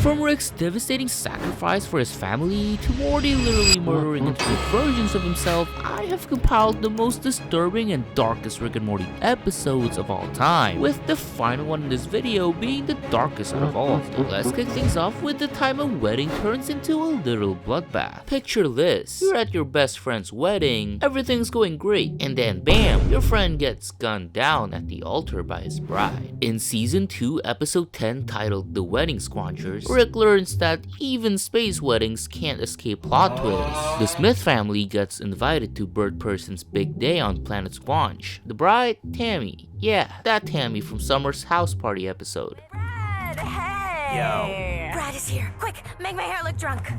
From Rick's devastating sacrifice for his family to Morty literally murdering alternate versions of himself, I have compiled the most disturbing and darkest Rick and Morty episodes of all time, with the final one in this video being the darkest out of all of them. Let's kick things off with the time a wedding turns into a literal bloodbath. Picture this: you're at your best friend's wedding, everything's going great, and then bam, your friend gets gunned down at the altar by his bride. In season 2 episode 10 titled The Wedding Squanchers, Rick learns that even space weddings can't escape plot twists. The Smith family gets invited to Bird Person's big day on planet Squanch. The bride, Tammy. Yeah, that Tammy from Summer's house party episode. Brad, hey! Yo. Brad is here. Quick, make my hair look drunk.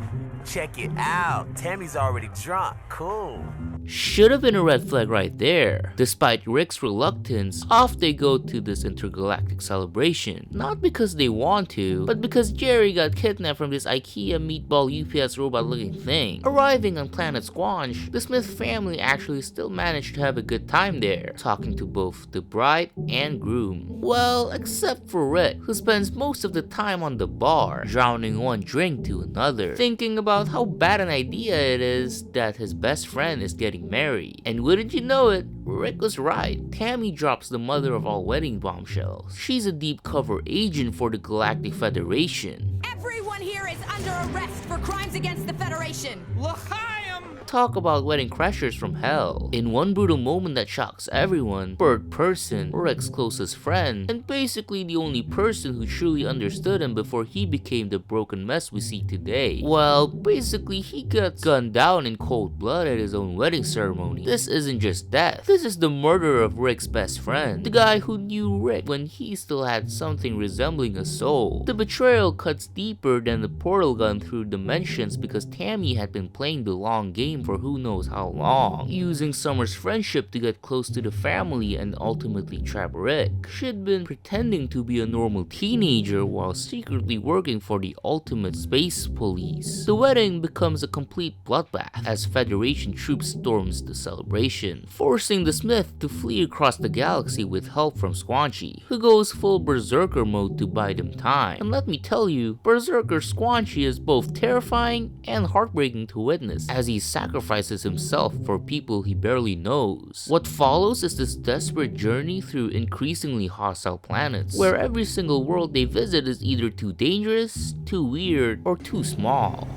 Check it out. Tammy's already drunk. Cool. Should have been a red flag right there. Despite Rick's reluctance, off they go to this intergalactic celebration. Not because they want to, but because Jerry got kidnapped from this IKEA meatball UPS robot looking thing. Arriving on planet Squanch, the Smith family actually still managed to have a good time there, talking to both the bride and groom. Well, except for Rick, who spends most of the time on the bar, drowning one drink to another, thinking about how bad an idea it is that his best friend is getting married. And wouldn't you know it, Rick was right. Tammy drops the mother of all wedding bombshells. She's a deep cover agent for the Galactic Federation. Everyone here is under arrest for crimes against the Federation. Talk about wedding crashers from hell. In one brutal moment that shocks everyone, Bird Person, Rick's closest friend, and basically the only person who truly understood him before he became the broken mess we see today. Well, basically he gets gunned down in cold blood at his own wedding ceremony. This isn't just death, this is the murder of Rick's best friend, the guy who knew Rick when he still had something resembling a soul. The betrayal cuts deeper than the portal gun through dimensions because Tammy had been playing the long game for who knows how long, using Summer's friendship to get close to the family and ultimately trap Rick. She'd been pretending to be a normal teenager while secretly working for the ultimate space police. The wedding becomes a complete bloodbath as Federation troops storms the celebration, forcing the Smith to flee across the galaxy with help from Squanchy, who goes full berserker mode to buy them time. And let me tell you, Berserker Squanchy is both terrifying and heartbreaking to witness, as he sacrifices himself for people he barely knows. What follows is this desperate journey through increasingly hostile planets, where every single world they visit is either too dangerous, too weird, or too small.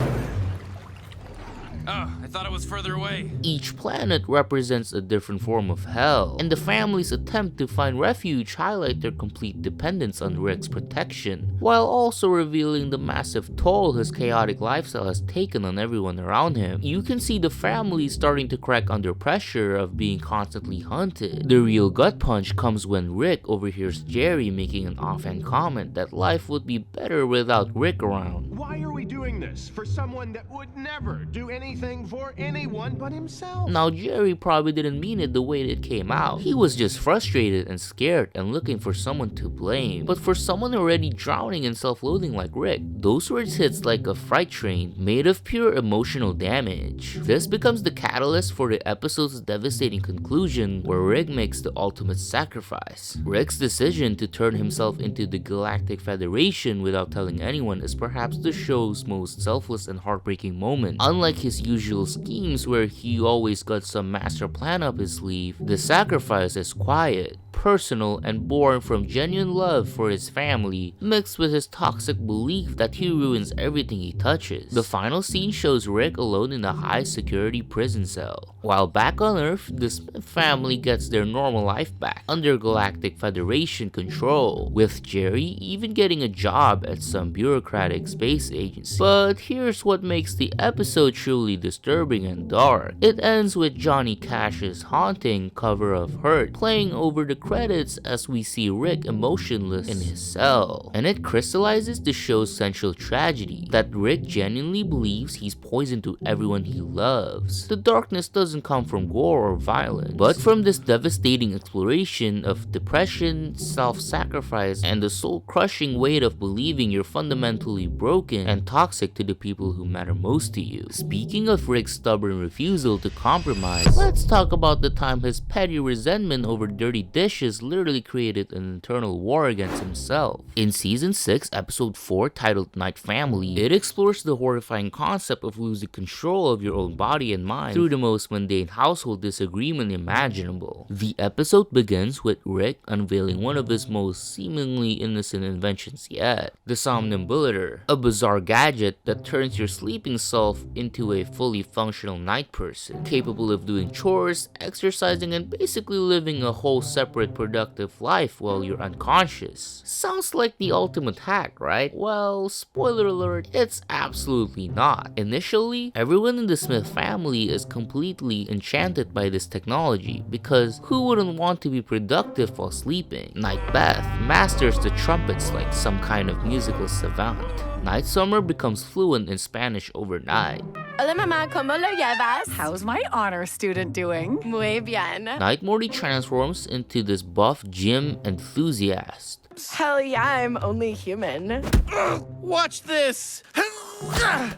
Oh, I thought it was further away. Each planet represents a different form of hell, and the family's attempt to find refuge highlight their complete dependence on Rick's protection, while also revealing the massive toll his chaotic lifestyle has taken on everyone around him. You can see the family starting to crack under pressure of being constantly hunted. The real gut punch comes when Rick overhears Jerry making an offhand comment that life would be better without Rick around. Why are we doing this for someone that would never do anything for anyone but himself? Now Jerry probably didn't mean it the way it came out. He was just frustrated and scared and looking for someone to blame. But for someone already drowning in self-loathing like Rick, those words hits like a freight train made of pure emotional damage. This becomes the catalyst for the episode's devastating conclusion, where Rick makes the ultimate sacrifice. Rick's decision to turn himself into the Galactic Federation without telling anyone is perhaps the show's most selfless and heartbreaking moment. Unlike his usual schemes where he always got some master plan up his sleeve, the sacrifice is quiet, personal, and born from genuine love for his family, mixed with his toxic belief that he ruins everything he touches. The final scene shows Rick alone in a high-security prison cell. While back on Earth, the Smith family gets their normal life back, under Galactic Federation control, with Jerry even getting a job at some bureaucratic space agency. But here's what makes the episode truly disturbing and dark. It ends with Johnny Cash's haunting cover of Hurt playing over the credits as we see Rick emotionless in his cell. And it crystallizes the show's central tragedy, that Rick genuinely believes he's poison to everyone he loves. The darkness doesn't come from gore or violence, but from this devastating exploration of depression, self-sacrifice, and the soul-crushing weight of believing you're fundamentally broken and toxic to the people who matter most to you. Speaking of Rick's stubborn refusal to compromise, let's talk about the time his petty resentment over dirty dishes dishes literally created an internal war against himself. In Season 6, Episode 4, titled Night Family, it explores the horrifying concept of losing control of your own body and mind through the most mundane household disagreement imaginable. The episode begins with Rick unveiling one of his most seemingly innocent inventions yet, the Somnambulator, a bizarre gadget that turns your sleeping self into a fully functional night person, capable of doing chores, exercising, and basically living a whole separate productive life while you're unconscious. Sounds like the ultimate hack, right? Well, spoiler alert, it's absolutely not. Initially, everyone in the Smith family is completely enchanted by this technology because who wouldn't want to be productive while sleeping? Night Beth masters the trumpets like some kind of musical savant. Night Summer becomes fluent in Spanish overnight. Hola mamá, ¿cómo lo llevas? How's my honor student doing? Muy bien. Night Morty transforms into this buff gym enthusiast. Hell yeah, I'm only human. Watch this!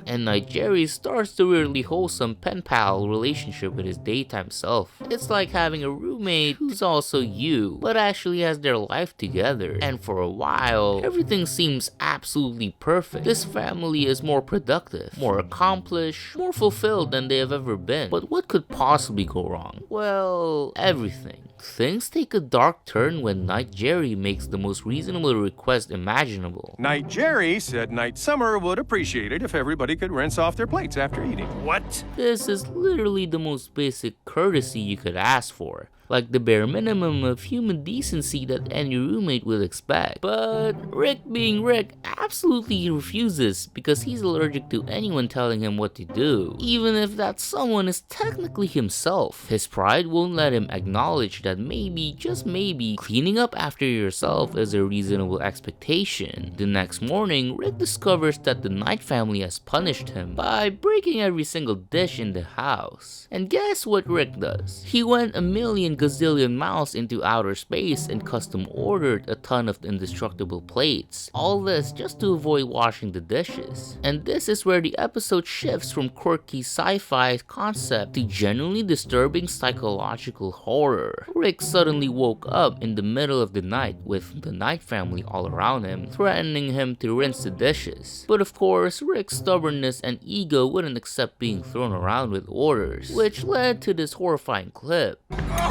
And Night Jerry starts the weirdly wholesome pen pal relationship with his daytime self. It's like having a roommate who's also you, but actually has their life together. And for a while, everything seems absolutely perfect. This family is more productive, more accomplished, more fulfilled than they have ever been. But what could possibly go wrong? Well, everything. Things take a dark turn when Night Jerry makes the most reasonable request imaginable. Night Jerry said Night Summer would appreciate it if everybody could rinse off their plates after eating. What? This is literally the most basic courtesy you could ask for. Like the bare minimum of human decency that any roommate would expect. But Rick, being Rick, absolutely refuses because he's allergic to anyone telling him what to do, even if that someone is technically himself. His pride won't let him acknowledge that maybe, just maybe, cleaning up after yourself is a reasonable expectation. The next morning, Rick discovers that the Night family has punished him by breaking every single dish in the house. And guess what Rick does? He went a million gazillion miles into outer space and custom ordered a ton of indestructible plates. All this just to avoid washing the dishes. And this is where the episode shifts from quirky sci-fi concept to genuinely disturbing psychological horror. Rick suddenly woke up in the middle of the night with the Night family all around him, threatening him to rinse the dishes. But of course, Rick's stubbornness and ego wouldn't accept being thrown around with orders, which led to this horrifying clip.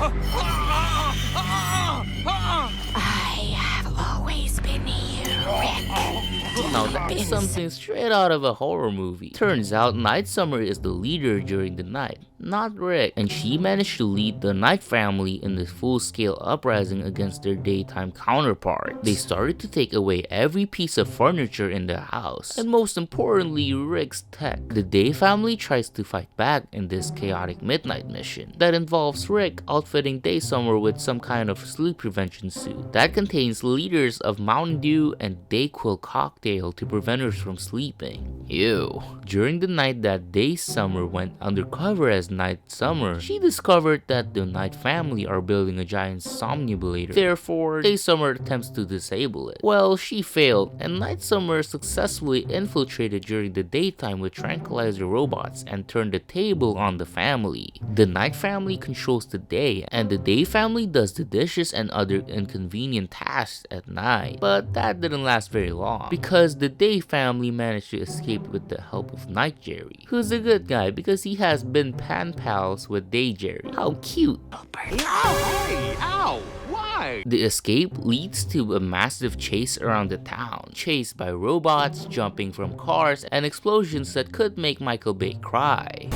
I have always been here, Rick. Now that is something straight out of a horror movie. Turns out Night Summer is the leader during the night, not Rick, and she managed to lead the Night family in this full-scale uprising against their daytime counterparts. They started to take away every piece of furniture in the house, and most importantly, Rick's tech. The Day family tries to fight back in this chaotic midnight mission that involves Rick outfitting Day Summer with some kind of sleep prevention suit that contains liters of Mountain Dew and Dayquil cocktail to prevent her from sleeping. Ew. During the night that Day Summer went undercover as Night Summer, she discovered that the Night family are building a giant somnambulator. Therefore, Day Summer attempts to disable it. Well, she failed, and Night Summer successfully infiltrated during the daytime with tranquilizer robots and turned the table on the family. The Night family controls the day, and the Day family does the dishes and other inconvenient tasks at night. But that didn't last very long, because the Day family managed to escape with the help of Night Jerry, who's a good guy because he has been pen pals with Day Jerry. How cute. Ow! Hey! Ow! Why? The escape leads to a massive chase around the town, chased by robots, jumping from cars, and explosions that could make Michael Bay cry.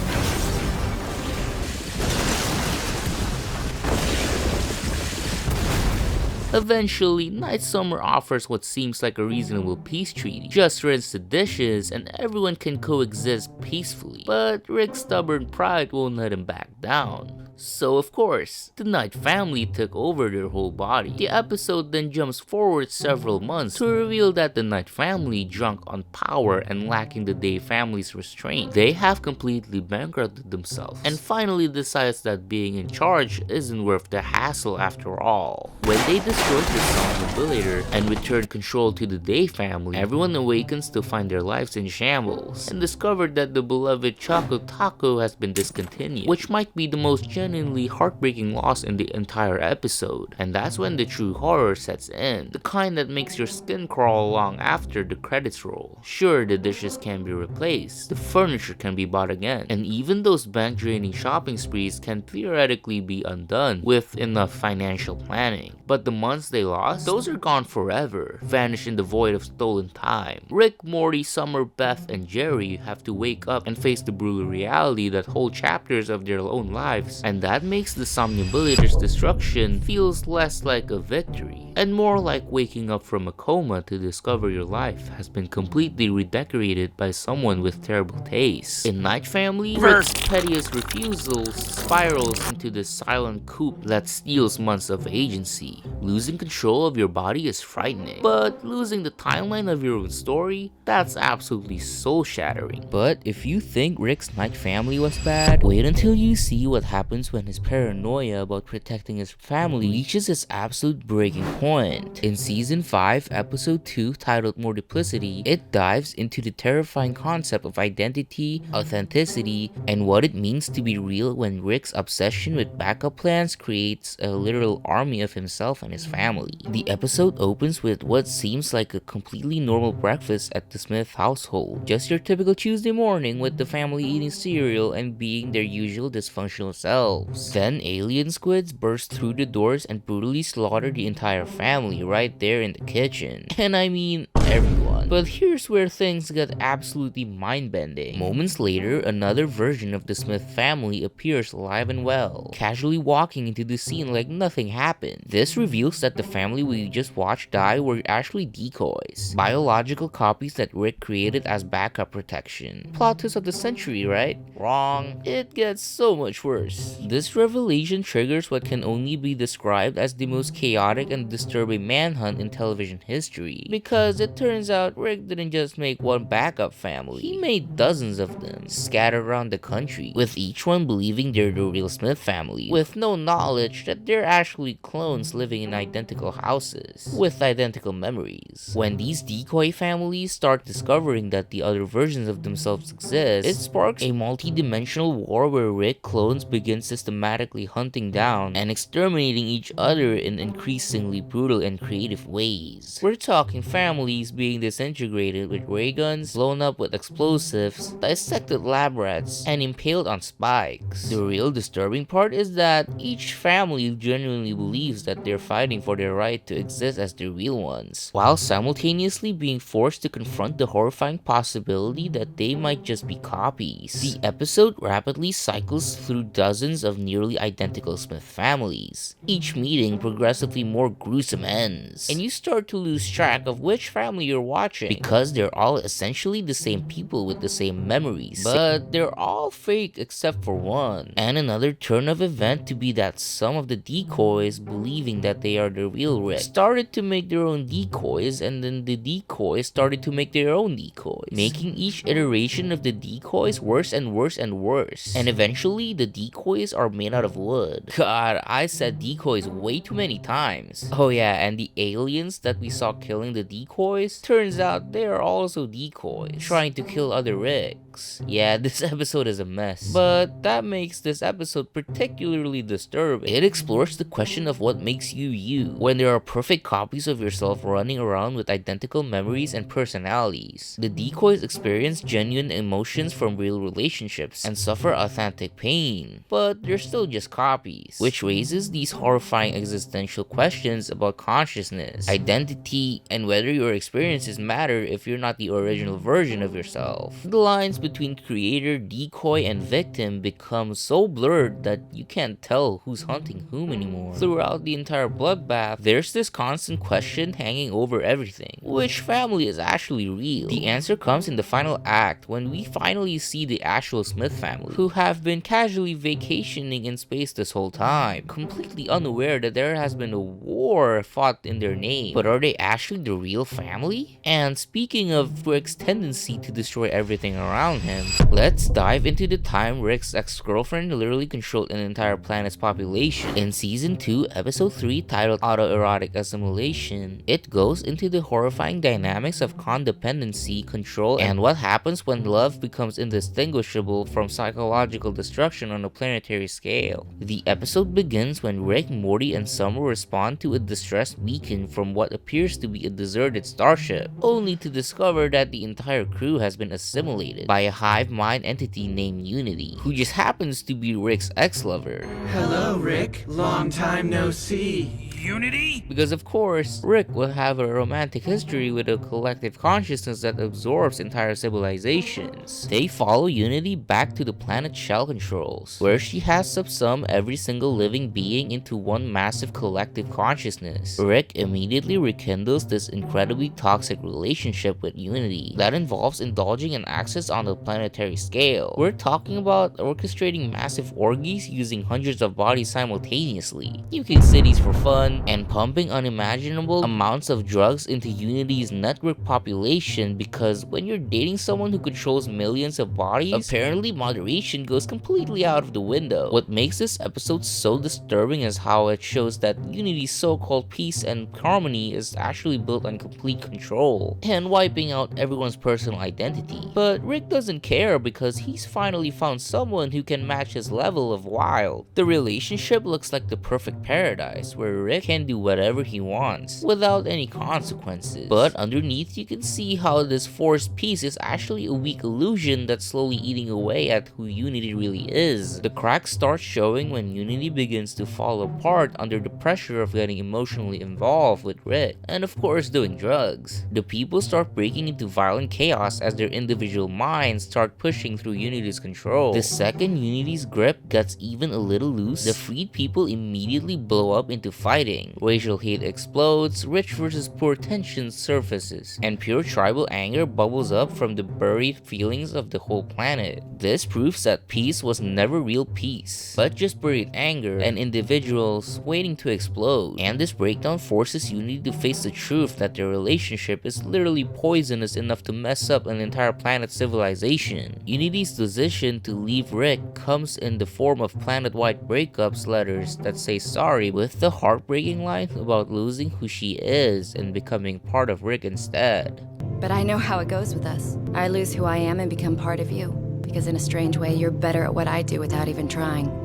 Eventually, Night Summer offers what seems like a reasonable peace treaty. Just rinse the dishes and everyone can coexist peacefully. But Rick's stubborn pride won't let him back down. So of course, the Night family took over their whole body. The episode then jumps forward several months to reveal that the Night family, drunk on power and lacking the Day family's restraint, they have completely bankrupted themselves and finally decides that being in charge isn't worth the hassle after all. When they destroy the Somnambulator and return control to the Day family, everyone awakens to find their lives in shambles and discover that the beloved Choco Taco has been discontinued, which might be the most genuine genuinely heartbreaking loss in the entire episode, and that's when the true horror sets in, the kind that makes your skin crawl along after the credits roll. Sure, the dishes can be replaced, the furniture can be bought again, and even those bank-draining shopping sprees can theoretically be undone with enough financial planning. But the months they lost, those are gone forever, vanish in the void of stolen time. Rick, Morty, Summer, Beth, and Jerry have to wake up and face the brutal reality that whole chapters of their own lives, and that makes the somnambulator's destruction feels less like a victory, and more like waking up from a coma to discover your life has been completely redecorated by someone with terrible taste. In Night Family, Rick's pettiest refusals spirals into this silent coup that steals months of agency. Losing control of your body is frightening, but losing the timeline of your own story, that's absolutely soul-shattering. But if you think Rick's Night Family was bad, wait until you see what happens when his paranoia about protecting his family reaches its absolute breaking point. In Season 5, Episode 2, titled Mortyplicity, it dives into the terrifying concept of identity, authenticity, and what it means to be real when Rick's obsession with backup plans creates a literal army of himself and his family. The episode opens with what seems like a completely normal breakfast at the Smith household. Just your typical Tuesday morning with the family eating cereal and being their usual dysfunctional selves. Then alien squids burst through the doors and brutally slaughter the entire family right there in the kitchen. And I mean everyone. But here's where things get absolutely mind-bending. Moments later, another version of the Smith family appears alive and well, casually walking into the scene like nothing happened. This reveals that the family we just watched die were actually decoys, biological copies that Rick created as backup protection. Plot twist of the century, right? Wrong. It gets so much worse. This revelation triggers what can only be described as the most chaotic and disturbing manhunt in television history, because it turns out Rick didn't just make one backup family, he made dozens of them, scattered around the country, with each one believing they're the real Smith family, with no knowledge that they're actually clones living in identical houses, with identical memories. When these decoy families start discovering that the other versions of themselves exist, it sparks a multi-dimensional war where Rick clones begin systematically hunting down and exterminating each other in increasingly brutal and creative ways. We're talking families being disintegrated with ray guns, blown up with explosives, dissected lab rats, and impaled on spikes. The real disturbing part is that each family genuinely believes that they're fighting for their right to exist as the real ones, while simultaneously being forced to confront the horrifying possibility that they might just be copies. The episode rapidly cycles through dozens of nearly identical Smith families, each meeting progressively more gruesome ends, and you start to lose track of which family you're watching, because they're all essentially the same people with the same memories, but they're all fake except for one. And another turn of event to be that some of the decoys, believing that they are the real Rick, started to make their own decoys, and then the decoys started to make their own decoys, making each iteration of the decoys worse and worse and worse, and eventually the decoys are made out of wood. God, I said decoys way too many times. Oh yeah, and the aliens that we saw killing the decoys, turns out they are also decoys, trying to kill other Ricks. Yeah, this episode is a mess, but that makes this episode particularly disturbing. It explores the question of what makes you you, when there are perfect copies of yourself running around with identical memories and personalities. The decoys experience genuine emotions from real relationships and suffer authentic pain, but they're still just copies, which raises these horrifying existential questions about consciousness, identity, and whether your experiences matter if you're not the original version of yourself. The lines between creator, decoy, and victim become so blurred that you can't tell who's hunting whom anymore. Throughout the entire bloodbath, there's this constant question hanging over everything: which family is actually real? The answer comes in the final act, when we finally see the actual Smith family, who have been casually vacationing in space this whole time, completely unaware that there has been a war fought in their name. But are they actually the real family? And speaking of Rick's tendency to destroy everything around around him. Let's dive into the time Rick's ex-girlfriend literally controlled an entire planet's population. In Season 2, Episode 3, titled Erotic Assimilation, it goes into the horrifying dynamics of codependency, control, and what happens when love becomes indistinguishable from psychological destruction on a planetary scale. The episode begins when Rick, Morty, and Summer respond to a distressed beacon from what appears to be a deserted starship, only to discover that the entire crew has been assimilated by a hive mind entity named Unity, who just happens to be Rick's ex-lover. Hello, Rick. Long time no see. Unity? Because of course, Rick will have a romantic history with a collective consciousness that absorbs entire civilizations. They follow Unity back to the planet's shell controls, where she has subsumed every single living being into one massive collective consciousness. Rick immediately rekindles this incredibly toxic relationship with Unity that involves indulging in access on the planetary scale. We're talking about orchestrating massive orgies using hundreds of bodies simultaneously, nuking cities for fun, and pumping unimaginable amounts of drugs into Unity's network population, because when you're dating someone who controls millions of bodies, apparently moderation goes completely out of the window. What makes this episode so disturbing is how it shows that Unity's so-called peace and harmony is actually built on complete control and wiping out everyone's personal identity. But Rick doesn't care because he's finally found someone who can match his level of wild. The relationship looks like the perfect paradise where Rick can do whatever he wants without any consequences. But underneath, you can see how this forced peace is actually a weak illusion that's slowly eating away at who Unity really is. The cracks start showing when Unity begins to fall apart under the pressure of getting emotionally involved with Rick, and of course doing drugs. The people start breaking into violent chaos as their individual minds start pushing through Unity's control. The second Unity's grip gets even a little loose, the freed people immediately blow up into fighting. Racial hate explodes, rich versus poor tension surfaces, and pure tribal anger bubbles up from the buried feelings of the whole planet. This proves that peace was never real peace, but just buried anger and individuals waiting to explode. And this breakdown forces Unity to face the truth that their relationship is literally poisonous enough to mess up an entire planet's civilization. Unity's decision to leave Rick comes in the form of planet-wide breakups letters that say sorry, with the heartbreaking line about losing who she is and becoming part of Rick instead. But I know how it goes with us. I lose who I am and become part of you, because in a strange way, you're better at what I do without even trying.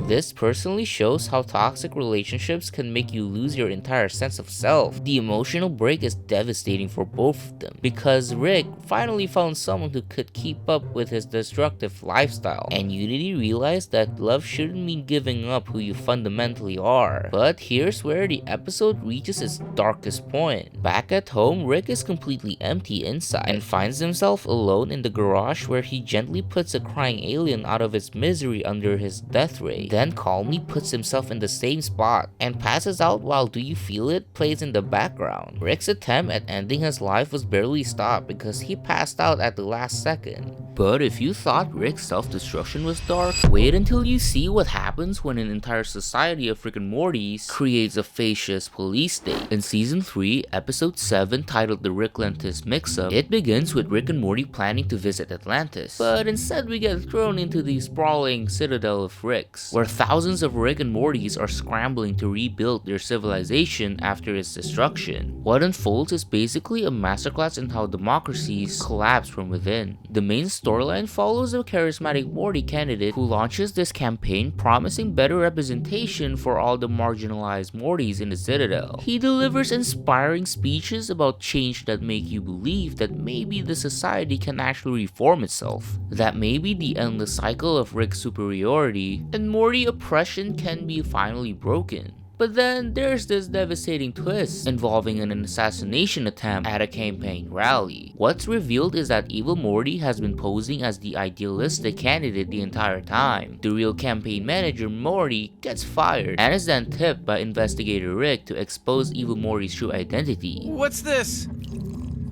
This personally shows how toxic relationships can make you lose your entire sense of self. The emotional break is devastating for both of them, because Rick finally found someone who could keep up with his destructive lifestyle, and Unity realized that love shouldn't mean giving up who you fundamentally are. But here's where the episode reaches its darkest point. Back at home, Rick is completely empty inside and finds himself alone in the garage, where he gently puts a crying alien out of its misery under his death ray, then calmly puts himself in the same spot and passes out while Do You Feel It plays in the background. Rick's attempt at ending his life was barely stopped because he passed out at the last second. But if you thought Rick's self-destruction was dark, wait until you see what happens when an entire society of Rick and Mortys creates a fascist police state. In Season 3, Episode 7, titled The Ricklantis Mixup, it begins with Rick and Morty planning to visit Atlantis, but instead we get thrown into the sprawling citadel of Ricks, where thousands of Rick and Mortys are scrambling to rebuild their civilization after its destruction. What unfolds is basically a masterclass in how democracies collapse from within. The main storyline follows a charismatic Morty candidate who launches this campaign promising better representation for all the marginalized Mortys in the Citadel. He delivers inspiring speeches about change that make you believe that maybe the society can actually reform itself, that maybe the endless cycle of Rick superiority and Morty oppression can be finally broken. But then there's this devastating twist involving an assassination attempt at a campaign rally. What's revealed is that evil Morty has been posing as the idealistic candidate the entire time. The real campaign manager, Morty, gets fired and is then tipped by investigator Rick to expose evil Morty's true identity. What's this?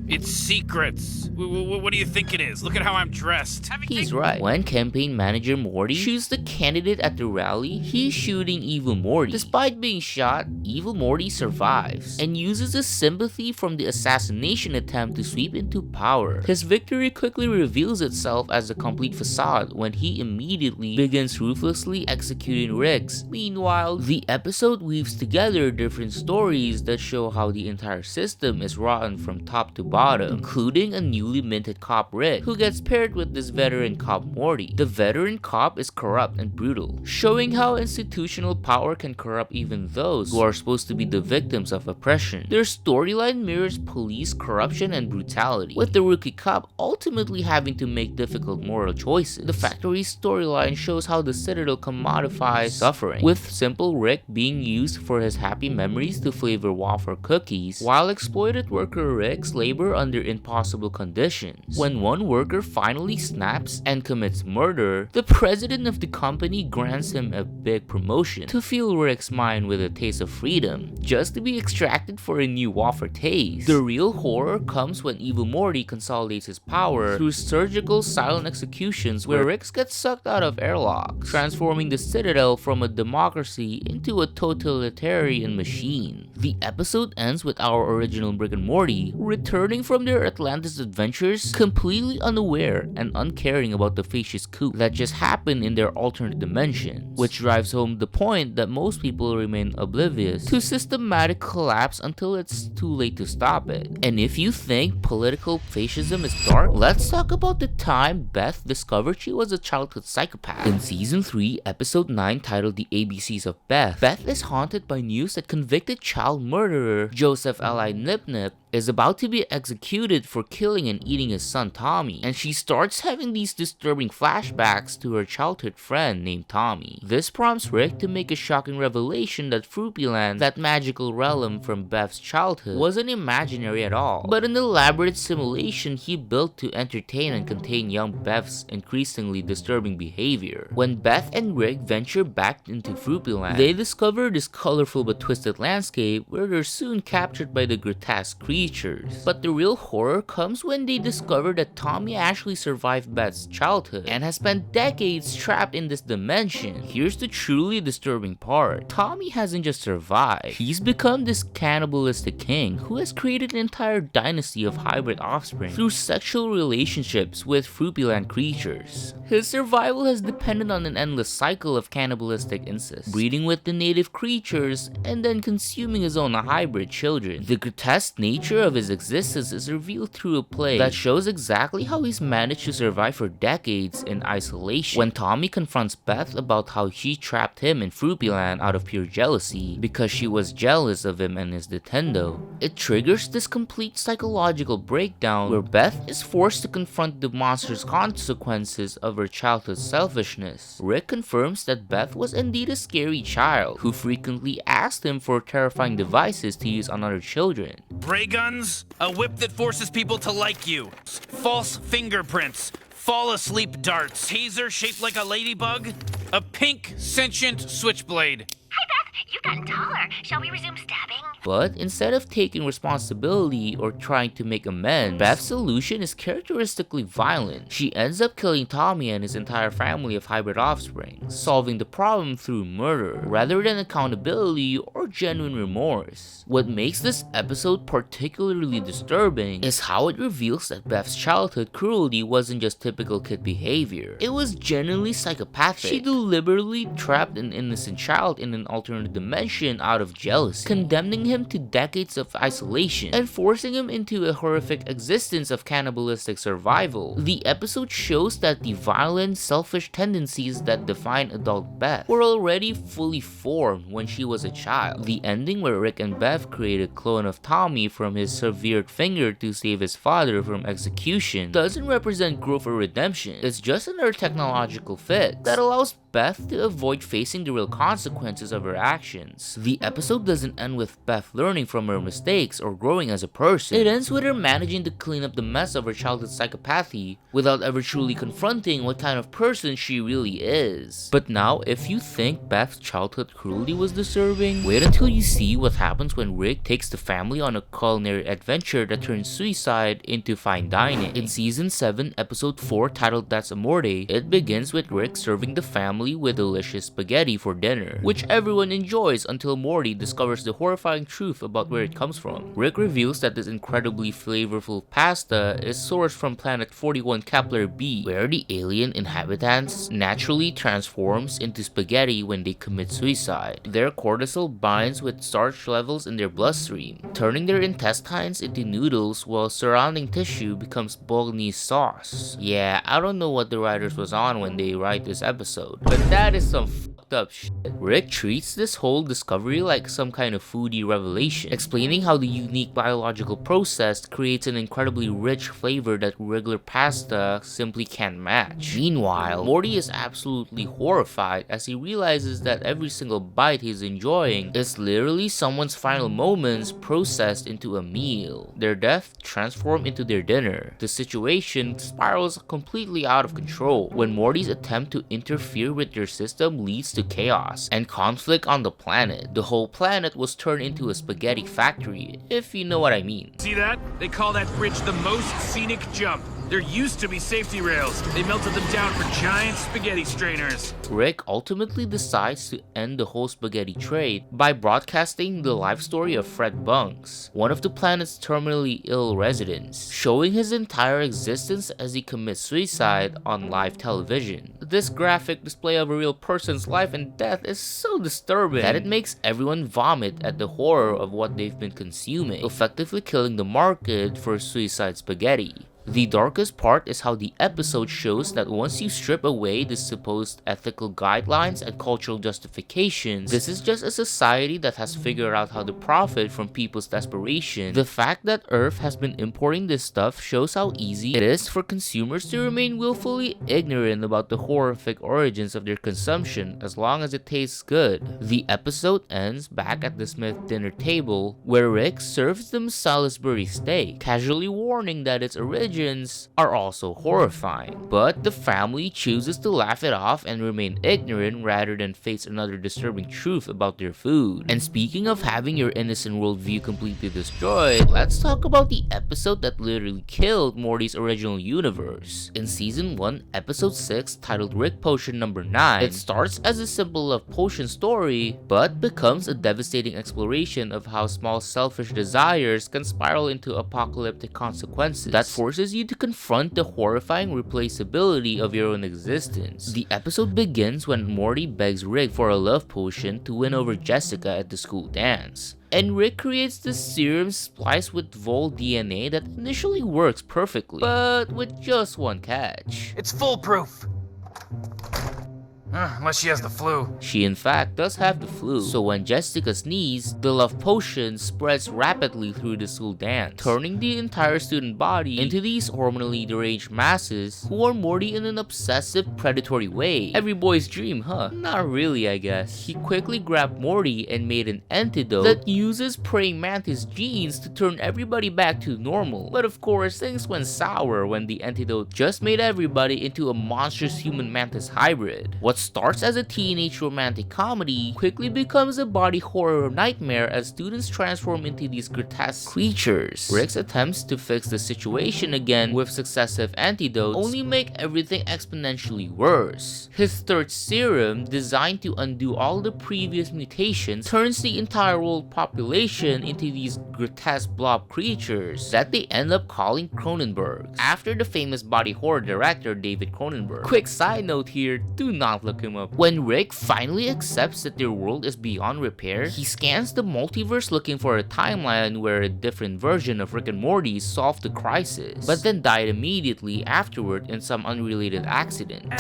It's secrets. What do you think it is? Look at how I'm dressed. He's right. When campaign manager Morty shoots the candidate at the rally, he's shooting Evil Morty. Despite being shot, Evil Morty survives and uses the sympathy from the assassination attempt to sweep into power. His victory quickly reveals itself as a complete facade when he immediately begins ruthlessly executing Ricks. Meanwhile, the episode weaves together different stories that show how the entire system is rotten from top to bottom, including a newly minted cop Rick, who gets paired with this veteran cop Morty. The veteran cop is corrupt and brutal, showing how institutional power can corrupt even those who are supposed to be the victims of oppression. Their storyline mirrors police corruption and brutality, with the rookie cop ultimately having to make difficult moral choices. The factory storyline shows how the Citadel commodifies suffering, with simple Rick being used for his happy memories to flavor wafer cookies, while exploited worker Rick's labor under impossible conditions. When one worker finally snaps and commits murder, the president of the company grants him a big promotion to fill Rick's mind with a taste of freedom, just to be extracted for a new wafer taste. The real horror comes when Evil Morty consolidates his power through surgical silent executions where Rick gets sucked out of airlocks, transforming the Citadel from a democracy into a totalitarian machine. The episode ends with our original Rick and Morty returning from their Atlantis adventures completely unaware and uncaring about the fascist coup that just happened in their alternate dimensions, which drives home the point that most people remain oblivious to systematic collapse until it's too late to stop it. And if you think political fascism is dark, let's talk about the time Beth discovered she was a childhood psychopath. In season 3, episode 9, titled The ABCs of Beth, Beth is haunted by news that convicted child murderer Joseph Eli Nip Nip is about to be executed for killing and eating his son Tommy, and she starts having these disturbing flashbacks to her childhood friend named Tommy. This prompts Rick to make a shocking revelation that Fruipyland, that magical realm from Beth's childhood, wasn't imaginary at all, but an elaborate simulation he built to entertain and contain young Beth's increasingly disturbing behavior. When Beth and Rick venture back into Fruipyland, they discover this colorful but twisted landscape where they're soon captured by the grotesque creatures. But the real horror comes when they discover that Tommy actually survived Beth's childhood and has spent decades trapped in this dimension. Here's the truly disturbing part. Tommy hasn't just survived, he's become this cannibalistic king who has created an entire dynasty of hybrid offspring through sexual relationships with Fruipyland creatures. His survival has depended on an endless cycle of cannibalistic incest, breeding with the native creatures and then consuming his own hybrid children. The grotesque nature of his existence is revealed through a play that shows exactly how he's managed to survive for decades in isolation. When Tommy confronts Beth about how she trapped him in Fruipyland out of pure jealousy because she was jealous of him and his Nintendo, it triggers this complete psychological breakdown where Beth is forced to confront the monster's consequences of her childhood selfishness. Rick confirms that Beth was indeed a scary child who frequently asked him for terrifying devices to use on other children. Ray guns, a whip that forces people to like you, false fingerprints, fall asleep darts, taser shaped like a ladybug, a pink sentient switchblade. Hi Beth, you've gotten taller. Shall we resume stabbing? But instead of taking responsibility or trying to make amends, Beth's solution is characteristically violent. She ends up killing Tommy and his entire family of hybrid offspring, solving the problem through murder, rather than accountability or genuine remorse. What makes this episode particularly disturbing is how it reveals that Beth's childhood cruelty wasn't just typical kid behavior. It was genuinely psychopathic. She deliberately trapped an innocent child in an alternate dimension out of jealousy, condemning him to decades of isolation and forcing him into a horrific existence of cannibalistic survival. The episode shows that the violent, selfish tendencies that define adult Beth were already fully formed when she was a child. The ending where Rick and Beth create a clone of Tommy from his severed finger to save his father from execution doesn't represent growth or redemption. It's just another technological fix that allows Beth to avoid facing the real consequences of her actions. The episode doesn't end with Beth learning from her mistakes or growing as a person. It ends with her managing to clean up the mess of her childhood psychopathy without ever truly confronting what kind of person she really is. But now, if you think Beth's childhood cruelty was disturbing, wait until you see what happens when Rick takes the family on a culinary adventure that turns suicide into fine dining. In season 7, episode 4, titled That's Amorte, it begins with Rick serving the family with delicious spaghetti for dinner, which everyone enjoys until Morty discovers the horrifying truth about where it comes from. Rick reveals that this incredibly flavorful pasta is sourced from planet 41 Kepler b, where the alien inhabitants naturally transforms into spaghetti when they commit suicide. Their cortisol binds with starch levels in their bloodstream, turning their intestines into noodles while surrounding tissue becomes bolognese sauce. Yeah, I don't know what the writers was on when they write this episode, but that is some fucked up shit. Rick treats this whole discovery like some kind of foodie revelation, explaining how the unique biological process creates an incredibly rich flavor that regular pasta simply can't match. Meanwhile, Morty is absolutely horrified as he realizes that every single bite he's enjoying is literally someone's final moments processed into a meal. Their death transformed into their dinner. The situation spirals completely out of control when Morty's attempt to interfere with their system leads to chaos and conflict on the planet. The whole planet was turned into a spaghetti factory, if you know what I mean. See that? They call that bridge the most scenic jump. There used to be safety rails. They melted them down for giant spaghetti strainers. Rick ultimately decides to end the whole spaghetti trade by broadcasting the life story of Fred Bunks, one of the planet's terminally ill residents, showing his entire existence as he commits suicide on live television. This graphic display of a real person's life and death is so disturbing that it makes everyone vomit at the horror of what they've been consuming, effectively killing the market for suicide spaghetti. The darkest part is how the episode shows that once you strip away the supposed ethical guidelines and cultural justifications, this is just a society that has figured out how to profit from people's desperation. The fact that Earth has been importing this stuff shows how easy it is for consumers to remain willfully ignorant about the horrific origins of their consumption as long as it tastes good. The episode ends back at the Smith dinner table, where Rick serves them Salisbury steak, casually warning that its origins are also horrifying. But the family chooses to laugh it off and remain ignorant rather than face another disturbing truth about their food. And speaking of having your innocent worldview completely destroyed, let's talk about the episode that literally killed Morty's original universe. In season 1, episode 6, titled Rick Potion number 9, it starts as a simple love potion story, but becomes a devastating exploration of how small selfish desires can spiral into apocalyptic consequences that forces you to confront the horrifying replaceability of your own existence. The episode begins when Morty begs Rick for a love potion to win over Jessica at the school dance, and Rick creates this serum spliced with Vol DNA that initially works perfectly, but with just one catch. It's foolproof. Unless she has the flu. She in fact does have the flu, so when Jessica sneezes, the love potion spreads rapidly through the school dance, turning the entire student body into these hormonally deranged masses who are Morty in an obsessive, predatory way. Every boy's dream, huh? Not really, I guess. He quickly grabbed Morty and made an antidote that uses praying mantis genes to turn everybody back to normal. But of course, things went sour when the antidote just made everybody into a monstrous human mantis hybrid. What starts as a teenage romantic comedy quickly becomes a body horror nightmare as students transform into these grotesque creatures. Rick's attempts to fix the situation again with successive antidotes only make everything exponentially worse. His third serum, designed to undo all the previous mutations, turns the entire world population into these grotesque blob creatures that they end up calling Cronenbergs, after the famous body horror director David Cronenberg. Quick side note here, do not look him up. When Rick finally accepts that their world is beyond repair, he scans the multiverse looking for a timeline where a different version of Rick and Morty solved the crisis, but then died immediately afterward in some unrelated accident.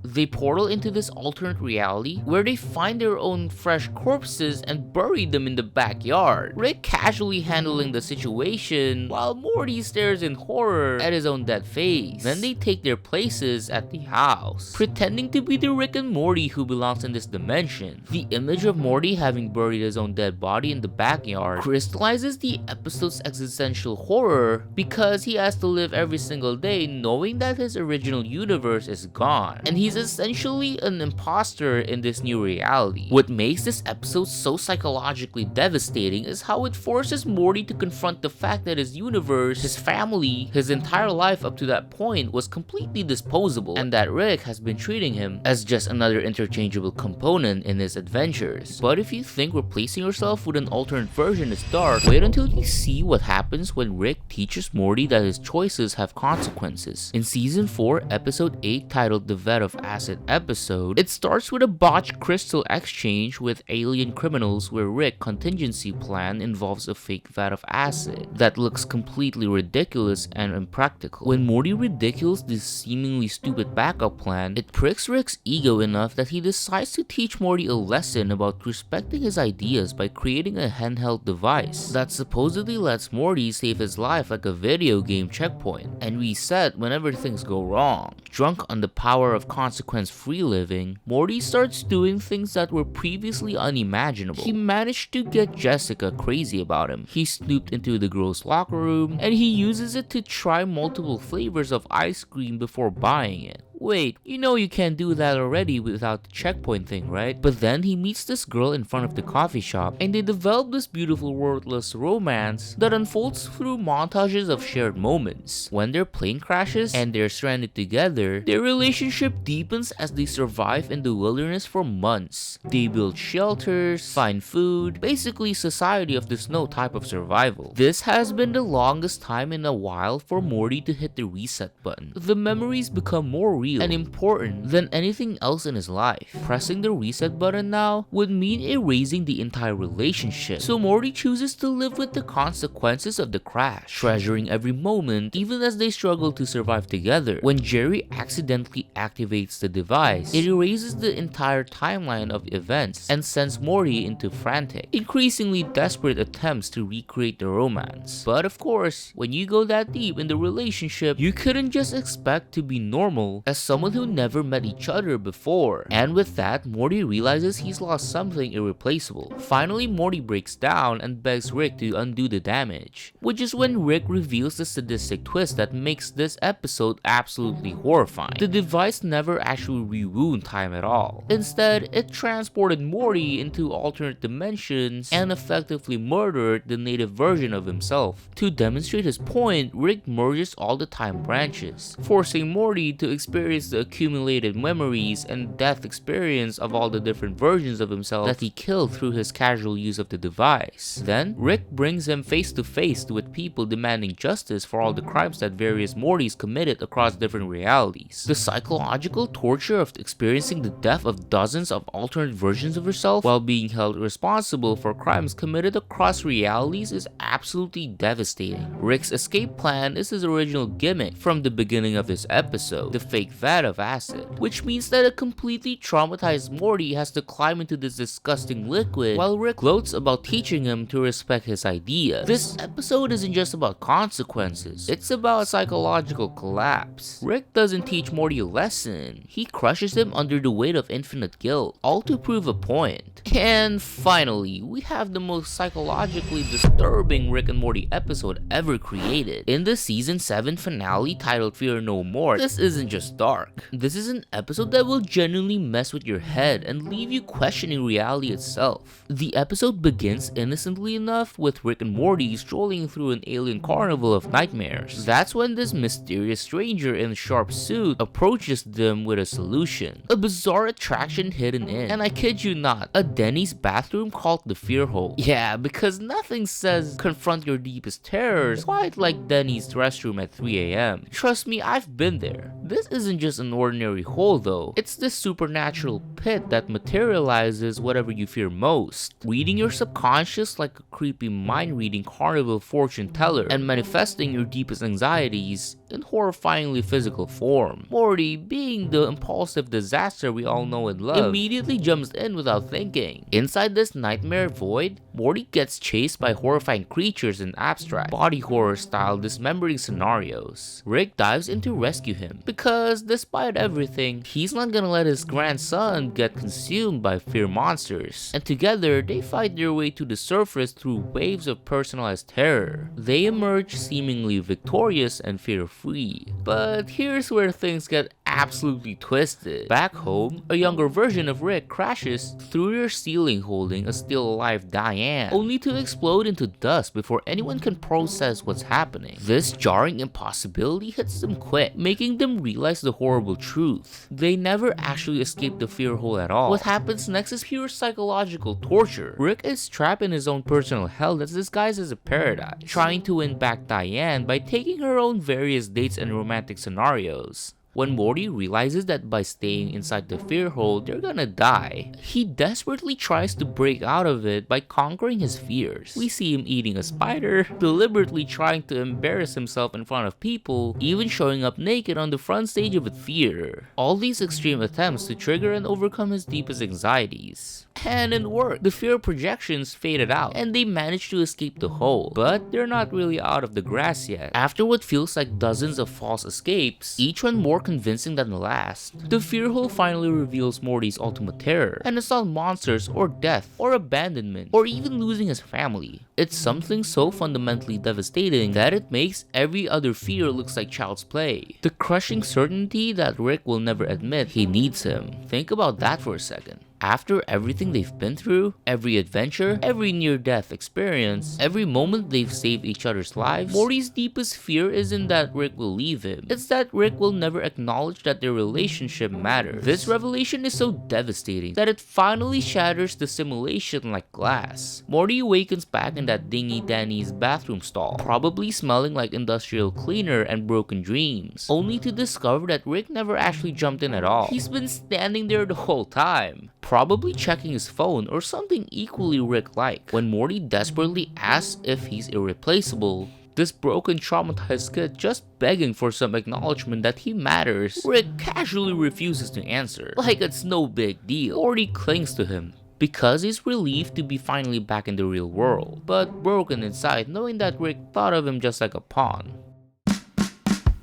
They portal into this alternate reality where they find their own fresh corpses and bury them in the backyard. Rick casually handling the situation while Morty stares in horror at his own dead face. Then they take their places at the house, pretending to be the Rick and Morty who belongs in this dimension. The image of Morty having buried his own dead body in the backyard crystallizes the episode's existential horror because he has to live every single day knowing that his original universe is gone, and he's essentially an imposter in this new reality. What makes this episode so psychologically devastating is how it forces Morty to confront the fact that his universe, his family, his entire life up to that point was completely disposable, and that Rick has been treating him as just another interchangeable component in his adventures. But if you think replacing yourself with an alternate version is dark, wait until you see what happens when Rick teaches Morty that his choices have consequences. In season 4, episode 8, titled the Vat of Acid episode, it starts with a botched crystal exchange with alien criminals where Rick's contingency plan involves a fake vat of acid that looks completely ridiculous and impractical. When Morty ridicules this seemingly stupid backup plan, it pricks Rick's ego enough that he decides to teach Morty a lesson about respecting his ideas by creating a handheld device that supposedly lets Morty save his life like a video game checkpoint and reset whenever things go wrong. Drunk on the power of consequence-free living, Morty starts doing things that were previously unimaginable. He managed to get Jessica crazy about him. He snooped into the girls' locker room, and he uses it to try multiple flavors of ice cream before buying it. Wait, you know you can't do that already without the checkpoint thing, right? But then he meets this girl in front of the coffee shop, and they develop this beautiful wordless romance that unfolds through montages of shared moments. When their plane crashes and they're stranded together, their relationship deepens as they survive in the wilderness for months. They build shelters, find food, basically Society of the Snow type of survival. This has been the longest time in a while for Morty to hit the reset button. The memories become more real and important than anything else in his life. Pressing the reset button now would mean erasing the entire relationship, so Morty chooses to live with the consequences of the crash, treasuring every moment even as they struggle to survive together. When Jerry accidentally activates the device, it erases the entire timeline of events and sends Morty into frantic, increasingly desperate attempts to recreate the romance. But of course, when you go that deep in the relationship, you couldn't just expect to be normal as someone who never met each other before. And with that, Morty realizes he's lost something irreplaceable. Finally, Morty breaks down and begs Rick to undo the damage, which is when Rick reveals the sadistic twist that makes this episode absolutely horrifying. The device never actually rewound time at all. Instead, it transported Morty into alternate dimensions and effectively murdered the native version of himself. To demonstrate his point, Rick merges all the time branches, forcing Morty to experience the accumulated memories and death experience of all the different versions of himself that he killed through his casual use of the device. Then, Rick brings him face to face with people demanding justice for all the crimes that various Mortys committed across different realities. The psychological torture of experiencing the death of dozens of alternate versions of yourself while being held responsible for crimes committed across realities is absolutely devastating. Rick's escape plan is his original gimmick from the beginning of this episode, the fake Vat of Acid, which means that a completely traumatized Morty has to climb into this disgusting liquid while Rick gloats about teaching him to respect his ideas. This episode isn't just about consequences, it's about psychological collapse. Rick doesn't teach Morty a lesson, he crushes him under the weight of infinite guilt, all to prove a point. And finally, we have the most psychologically disturbing Rick and Morty episode ever created. In the season 7 finale titled Fear No More, this isn't just dark. This is an episode that will genuinely mess with your head and leave you questioning reality itself. The episode begins innocently enough with Rick and Morty strolling through an alien carnival of nightmares. That's when this mysterious stranger in a sharp suit approaches them with a solution. A bizarre attraction hidden in, and I kid you not, a Denny's bathroom called the Fear Hole. Yeah, because nothing says confront your deepest terrors quite like Denny's restroom at 3 AM. Trust me, I've been there. This isn't just an ordinary hole though, it's this supernatural pit that materializes whatever you fear most, reading your subconscious like a creepy mind-reading carnival fortune teller and manifesting your deepest anxieties in horrifyingly physical form. Morty, being the impulsive disaster we all know and love, immediately jumps in without thinking. Inside this nightmare void, Morty gets chased by horrifying creatures in abstract, body horror style dismembering scenarios. Rick dives in to rescue him, because despite everything, he's not gonna let his grandson get consumed by fear monsters, and together they fight their way to the surface through waves of personalized terror. They emerge seemingly victorious and fear-free. But here's where things get absolutely twisted. Back home, a younger version of Rick crashes through their ceiling holding a still alive Diane, only to explode into dust before anyone can process what's happening. This jarring impossibility hits them quick, making them realize the horrible truth. They never actually escape the fear hole at all. What happens next is pure psychological torture. Rick is trapped in his own personal hell that's disguised as a paradise, trying to win back Diane by taking her own various dates and romantic scenarios. When Morty realizes that by staying inside the fear hole, they're gonna die, he desperately tries to break out of it by conquering his fears. We see him eating a spider, deliberately trying to embarrass himself in front of people, even showing up naked on the front stage of a theater. All these extreme attempts to trigger and overcome his deepest anxieties. And it worked. The fear projections faded out, and they managed to escape the hole. But they're not really out of the grass yet. After what feels like dozens of false escapes, each one more convincing than the last, the fear hole finally reveals Morty's ultimate terror, and it's not monsters or death or abandonment or even losing his family. It's something so fundamentally devastating that it makes every other fear looks like child's play. The crushing certainty that Rick will never admit he needs him. Think about that for a second. After everything they've been through, every adventure, every near-death experience, every moment they've saved each other's lives, Morty's deepest fear isn't that Rick will leave him. It's that Rick will never acknowledge that their relationship matters. This revelation is so devastating that it finally shatters the simulation like glass. Morty awakens back in that dingy Danny's bathroom stall, probably smelling like industrial cleaner and broken dreams, only to discover that Rick never actually jumped in at all. He's been standing there the whole time, probably checking his phone or something equally Rick-like. When Morty desperately asks if he's irreplaceable, this broken, traumatized kid just begging for some acknowledgement that he matters, Rick casually refuses to answer, like it's no big deal. Morty clings to him, because he's relieved to be finally back in the real world, but broken inside knowing that Rick thought of him just like a pawn.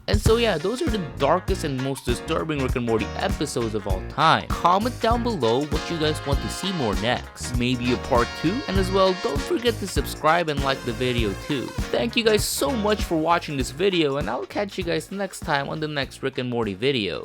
And so yeah, those are the darkest and most disturbing Rick and Morty episodes of all time. Comment down below what you guys want to see more next. Maybe a part 2? And as well, don't forget to subscribe and like the video too. Thank you guys so much for watching this video, and I'll catch you guys next time on the next Rick and Morty video.